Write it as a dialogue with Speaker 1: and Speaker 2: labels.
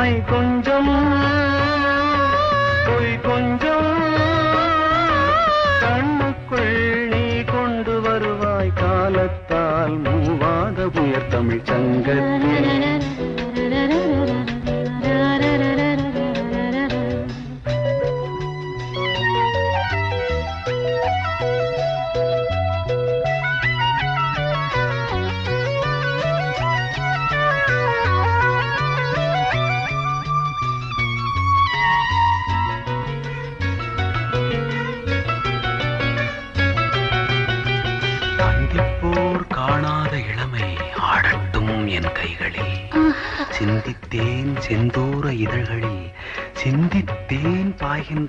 Speaker 1: My கொஞ்சம் பொய் கொஞ்சம் கண்ணுக்குள் நீ கொண்டு வருவாய் காலத்தால் மூவாத உயர் தமிழ் சங்கத்தில். காணாத இளமை ஆடட்டும் என் கைகளில், சிந்தித்தேன் செந்தூர இதழ்களில், சிந்தித்தேன் பாய்கின்ற